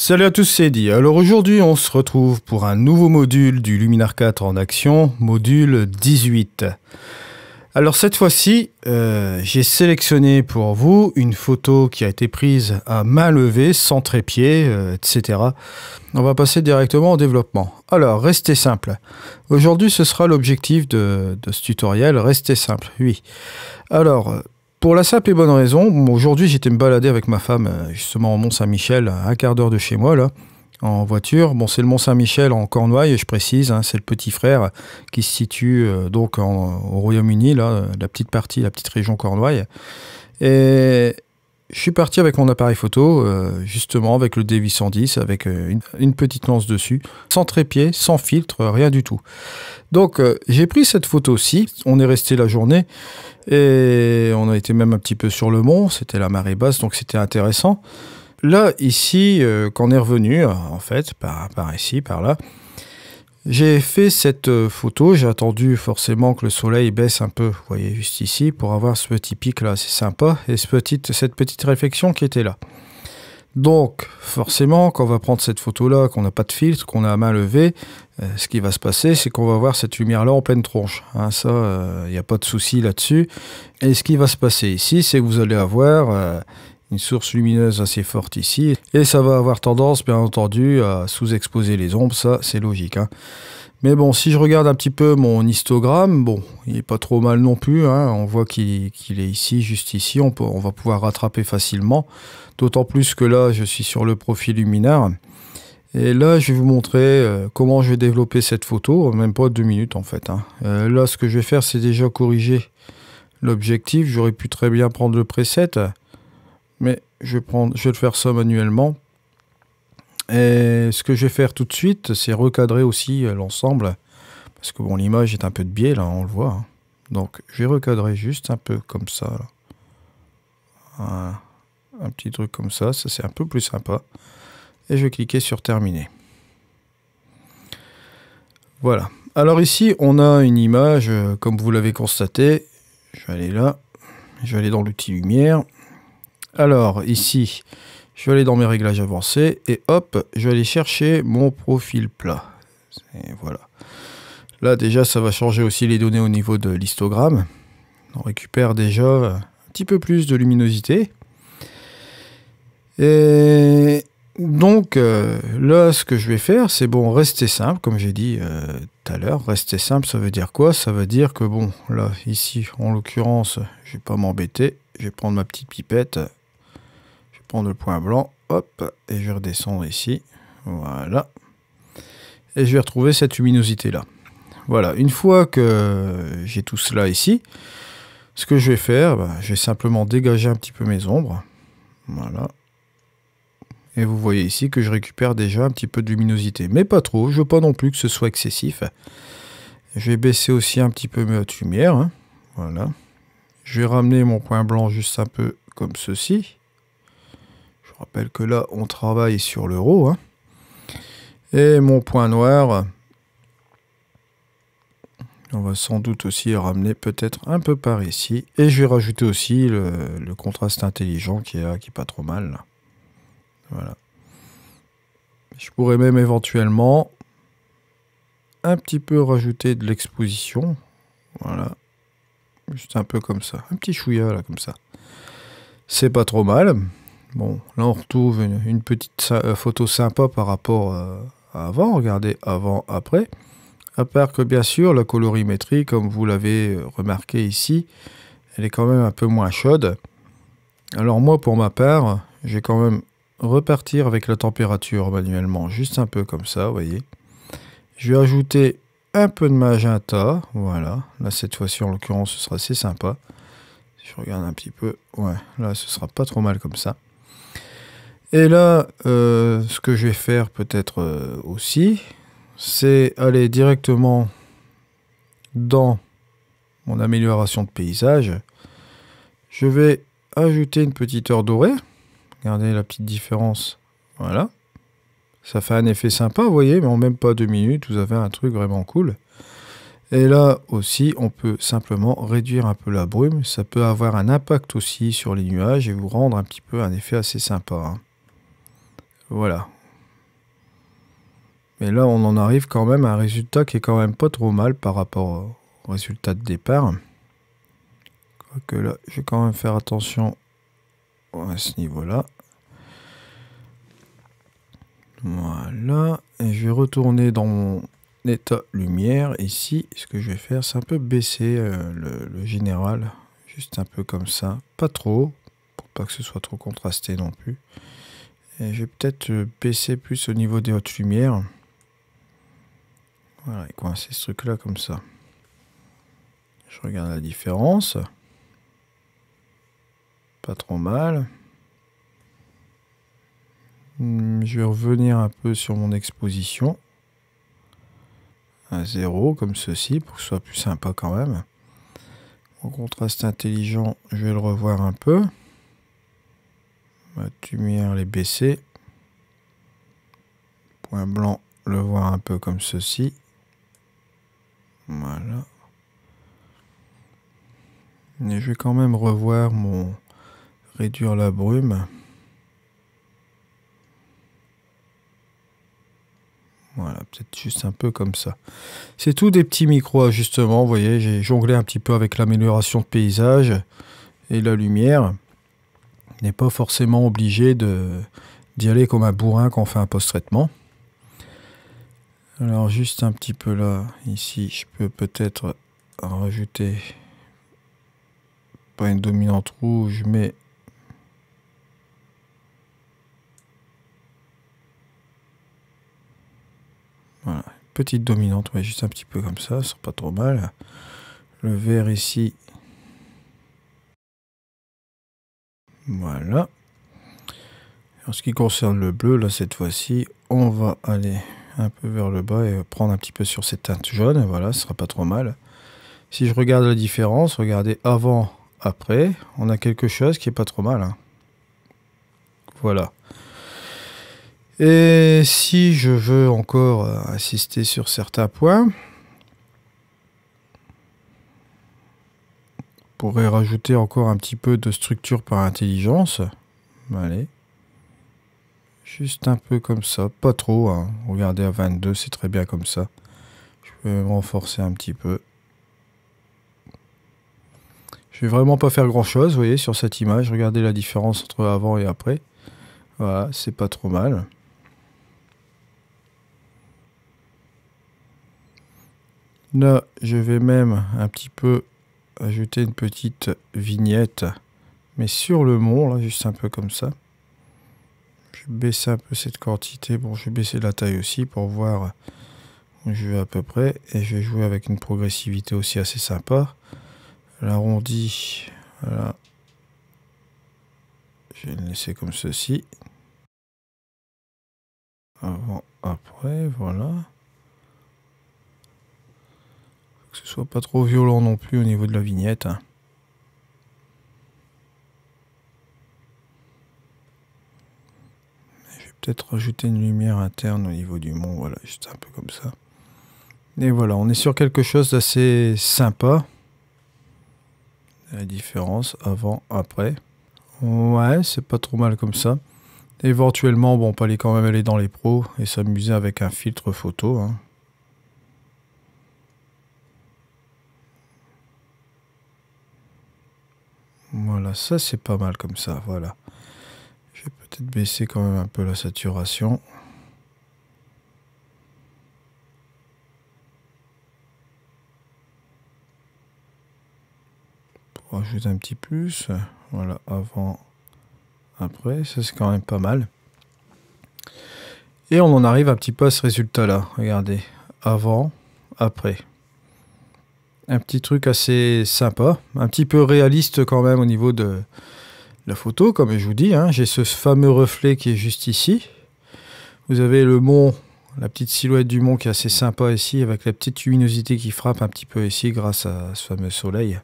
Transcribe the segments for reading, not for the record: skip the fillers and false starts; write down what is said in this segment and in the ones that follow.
Salut à tous, c'est Eddy. Alors aujourd'hui, on se retrouve pour un nouveau module du Luminar 4 en action, module 18. Alors cette fois-ci, j'ai sélectionné pour vous une photo qui a été prise à main levée, sans trépied, etc. On va passer directement au développement. Alors, restez simple. Aujourd'hui, ce sera l'objectif de ce tutoriel, restez simple, oui. Alors, pour la simple et bonne raison, aujourd'hui j'étais me balader avec ma femme justement au Mont-Saint-Michel, à un quart d'heure de chez moi là, en voiture. Bon, c'est le Mont-Saint-Michel en Cornouailles, je précise, hein, c'est le petit frère qui se situe donc au Royaume-Uni, là, la petite partie, la petite région Cornouailles. Et je suis parti avec mon appareil photo, justement avec le D810, avec une petite lance dessus, sans trépied, sans filtre, rien du tout. Donc j'ai pris cette photo-ci, on est resté la journée, et on a été même un petit peu sur le mont, c'était la marée basse, donc c'était intéressant. Là, ici, quand on est revenu, en fait, par ici, par là, j'ai fait cette photo, j'ai attendu forcément que le soleil baisse un peu, vous voyez, juste ici, pour avoir ce petit pic là, c'est sympa, et cette petite réflexion qui était là. Donc, forcément, quand on va prendre cette photo-là, qu'on n'a pas de filtre, qu'on a à main levée, ce qui va se passer, c'est qu'on va voir cette lumière-là en pleine tronche. Hein, ça, il n'y a pas de souci là-dessus. Et ce qui va se passer ici, c'est que vous allez avoir une source lumineuse assez forte ici. Et ça va avoir tendance, bien entendu, à sous-exposer les ombres. Ça, c'est logique. Hein. Mais bon, si je regarde un petit peu mon histogramme, bon, il n'est pas trop mal non plus. Hein. On voit qu'il est ici, juste ici. On va pouvoir rattraper facilement. D'autant plus que là, je suis sur le profil Luminar. Et là, je vais vous montrer comment je vais développer cette photo. Même pas 2 minutes, en fait. Hein. Là, ce que je vais faire, c'est déjà corriger l'objectif. J'aurais pu très bien prendre le preset. Mais je vais faire ça manuellement. Et ce que je vais faire tout de suite, c'est recadrer aussi l'ensemble. Parce que bon, l'image est un peu de biais, là, on le voit. Hein. Donc, je vais recadrer juste un peu comme ça. Là. Voilà. Un petit truc comme ça c'est un peu plus sympa. Et je vais cliquer sur terminer. Voilà. Alors ici, on a une image, comme vous l'avez constaté. Je vais aller là. Je vais aller dans l'outil lumière. Alors ici, je vais aller dans mes réglages avancés. Et hop, je vais aller chercher mon profil plat. Et voilà. Là déjà, ça va changer aussi les données au niveau de l'histogramme. On récupère déjà un petit peu plus de luminosité. Et donc là, ce que je vais faire, c'est bon, rester simple, comme j'ai dit tout à l'heure. Rester simple, ça veut dire quoi? Ça veut dire que bon, là, ici, en l'occurrence, je vais pas m'embêter. Je vais prendre ma petite pipette. Je vais prendre le point blanc, hop, et je vais redescendre ici. Voilà. Et je vais retrouver cette luminosité-là. Voilà, une fois que j'ai tout cela ici, ce que je vais faire, je vais simplement dégager un petit peu mes ombres. Voilà. Et vous voyez ici que je récupère déjà un petit peu de luminosité. Mais pas trop, je veux pas non plus que ce soit excessif. Je vais baisser aussi un petit peu mes hautes lumières. Hein. Voilà. Je vais ramener mon point blanc juste un peu comme ceci. Je rappelle que là, on travaille sur le RAW. Hein. Et mon point noir, on va sans doute aussi ramener peut-être un peu par ici. Et je vais rajouter aussi le contraste intelligent qui est là, qui est pas trop mal. Là. Voilà. Je pourrais même éventuellement un petit peu rajouter de l'exposition. Voilà. Juste un peu comme ça. Un petit chouïa là comme ça. C'est pas trop mal. Bon, là on retrouve une petite photo sympa par rapport à avant. Regardez avant, après. À part que bien sûr la colorimétrie, comme vous l'avez remarqué ici, elle est quand même un peu moins chaude. Alors moi pour ma part, j'ai quand même repartir avec la température manuellement, juste un peu comme ça, vous voyez. Je vais ajouter un peu de magenta, voilà. Là, cette fois-ci, en l'occurrence, ce sera assez sympa. Si je regarde un petit peu, ouais, là, ce sera pas trop mal comme ça. Et là, ce que je vais faire peut-être aussi, c'est aller directement dans mon amélioration de paysage. Je vais ajouter une petite heure dorée. Regardez la petite différence. Voilà. Ça fait un effet sympa, vous voyez, mais en même pas 2 minutes, vous avez un truc vraiment cool. Et là aussi, on peut simplement réduire un peu la brume. Ça peut avoir un impact aussi sur les nuages et vous rendre un petit peu un effet assez sympa. Hein. Voilà. Mais là, on en arrive quand même à un résultat qui est quand même pas trop mal par rapport au résultat de départ. Quoique là, je vais quand même faire attention à ce niveau-là. Voilà. Et je vais retourner dans mon état lumière. Ici, ce que je vais faire, c'est un peu baisser le général. Juste un peu comme ça. Pas trop, pour pas que ce soit trop contrasté non plus. Et je vais peut-être baisser plus au niveau des hautes lumières. Voilà, et coincer ce truc-là comme ça. Je regarde la différence. Pas trop mal. Je vais revenir un peu sur mon exposition. À 0, comme ceci, pour que ce soit plus sympa quand même. Mon contraste intelligent, je vais le revoir un peu. Ma lumière, les baisser. Point blanc, le voir un peu comme ceci. Voilà. Et je vais quand même revoir mon réduire la brume. Voilà, peut-être juste un peu comme ça. C'est tout des petits micro-ajustements, vous voyez, j'ai jonglé un petit peu avec l'amélioration de paysage et la lumière. On n'est pas forcément obligé d'y aller comme un bourrin quand on fait un post-traitement. Alors juste un petit peu là, ici, je peux peut-être rajouter pas une dominante rouge, mais voilà, petite dominante, ouais, juste un petit peu comme ça sera pas trop mal. Le vert ici, voilà. En ce qui concerne le bleu, là cette fois-ci, on va aller un peu vers le bas et prendre un petit peu sur cette teinte jaune, voilà, ce sera pas trop mal. Si je regarde la différence, regardez avant, après, on a quelque chose qui est pas trop mal, hein. Voilà. Et si je veux encore insister sur certains points, on pourrait rajouter encore un petit peu de structure par intelligence. Allez. Juste un peu comme ça, pas trop, hein. Regardez à 22, c'est très bien comme ça. Je peux même renforcer un petit peu. Je vais vraiment pas faire grand chose, vous voyez, sur cette image. Regardez la différence entre avant et après. Voilà, c'est pas trop mal. Là, je vais même un petit peu ajouter une petite vignette, mais sur le mont, là, juste un peu comme ça. Je vais baisser un peu cette quantité. Bon, je vais baisser la taille aussi pour voir où je vais à peu près. Et je vais jouer avec une progressivité aussi assez sympa. L'arrondi, voilà. Je vais le laisser comme ceci. Avant, après, voilà. Que ce soit pas trop violent non plus au niveau de la vignette, hein. Je vais peut-être rajouter une lumière interne au niveau du mont, voilà, juste un peu comme ça. Et voilà, on est sur quelque chose d'assez sympa. La différence avant, après. Ouais, c'est pas trop mal comme ça. Éventuellement, bon, on peut aller quand même aller dans les pros et s'amuser avec un filtre photo, hein. Voilà, ça c'est pas mal comme ça, voilà. Je vais peut-être baisser quand même un peu la saturation. Pour rajouter un petit plus. Voilà, avant, après, ça c'est quand même pas mal. Et on en arrive un petit peu à ce résultat-là. Regardez, avant, après. Un petit truc assez sympa, un petit peu réaliste quand même au niveau de la photo, comme je vous dis, hein. J'ai ce fameux reflet qui est juste ici. Vous avez le mont, la petite silhouette du mont qui est assez sympa ici, avec la petite luminosité qui frappe un petit peu ici grâce à ce fameux soleil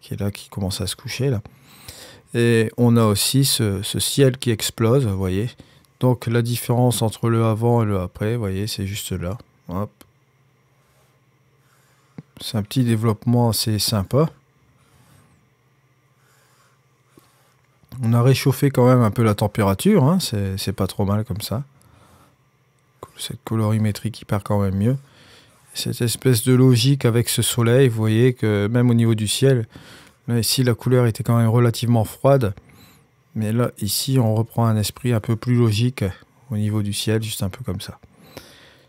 qui est là, qui commence à se coucher là. Et on a aussi ce ciel qui explose, vous voyez. Donc la différence entre le avant et le après, vous voyez, c'est juste là. Hop. C'est un petit développement assez sympa. On a réchauffé quand même un peu la température, hein. C'est pas trop mal comme ça. cette colorimétrie qui part quand même mieux. Cette espèce de logique avec ce soleil, vous voyez que même au niveau du ciel, là ici la couleur était quand même relativement froide, mais là ici on reprend un esprit un peu plus logique au niveau du ciel, juste un peu comme ça.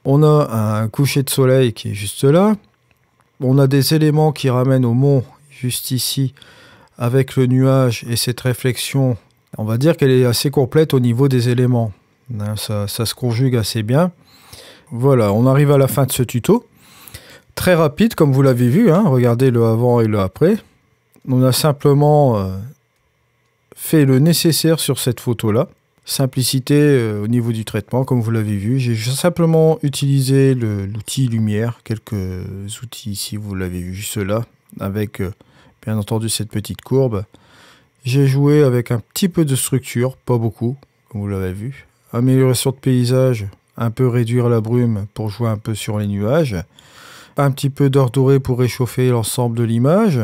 On a un coucher de soleil qui est juste là. On a des éléments qui ramènent au mont, juste ici, avec le nuage et cette réflexion. On va dire qu'elle est assez complète au niveau des éléments. Ça se conjugue assez bien. Voilà, on arrive à la fin de ce tuto. Très rapide, comme vous l'avez vu. Regardez le avant et le après. On a simplement fait le nécessaire sur cette photo-là. Simplicité au niveau du traitement, comme vous l'avez vu. J'ai simplement utilisé l'outil lumière, quelques outils ici, vous l'avez vu juste là, avec bien entendu cette petite courbe. J'ai joué avec un petit peu de structure, pas beaucoup, comme vous l'avez vu. Amélioration de paysage, un peu réduire la brume pour jouer un peu sur les nuages. Un petit peu d'or doré pour réchauffer l'ensemble de l'image.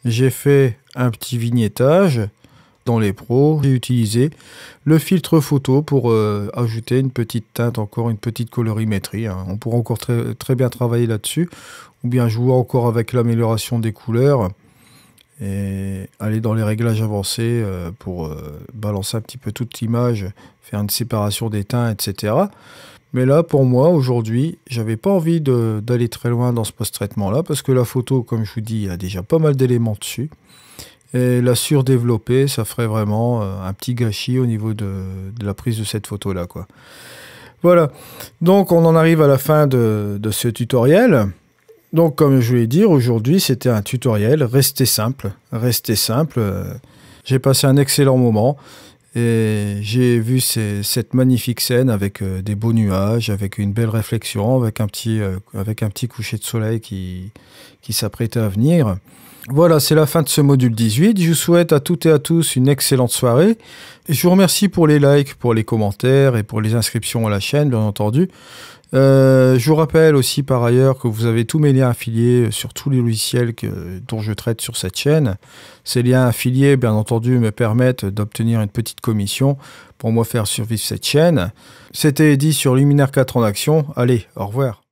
J'ai fait un petit vignettage. Dans les pros, j'ai utilisé le filtre photo pour ajouter une petite teinte, encore une petite colorimétrie. On pourra encore très bien travailler là-dessus, ou bien jouer encore avec l'amélioration des couleurs et aller dans les réglages avancés pour balancer un petit peu toute l'image, faire une séparation des teints, etc. Mais là, pour moi, aujourd'hui, j'avais pas envie d'aller très loin dans ce post-traitement-là, parce que la photo, comme je vous dis, il y a déjà pas mal d'éléments dessus. Et la surdévelopper, ça ferait vraiment un petit gâchis au niveau de la prise de cette photo-là, quoi. Voilà, donc on en arrive à la fin de ce tutoriel. Donc comme je voulais dire, aujourd'hui c'était un tutoriel, restez simple, restez simple. J'ai passé un excellent moment et j'ai vu cette magnifique scène avec des beaux nuages, avec une belle réflexion, avec un petit coucher de soleil qui s'apprêtait à venir. Voilà, c'est la fin de ce module 18. Je vous souhaite à toutes et à tous une excellente soirée. Et je vous remercie pour les likes, pour les commentaires et pour les inscriptions à la chaîne, bien entendu. Je vous rappelle aussi par ailleurs que vous avez tous mes liens affiliés sur tous les logiciels dont je traite sur cette chaîne. Ces liens affiliés, bien entendu, me permettent d'obtenir une petite commission pour moi faire survivre cette chaîne. C'était Eddy sur Luminaire 4 en action. Allez, au revoir.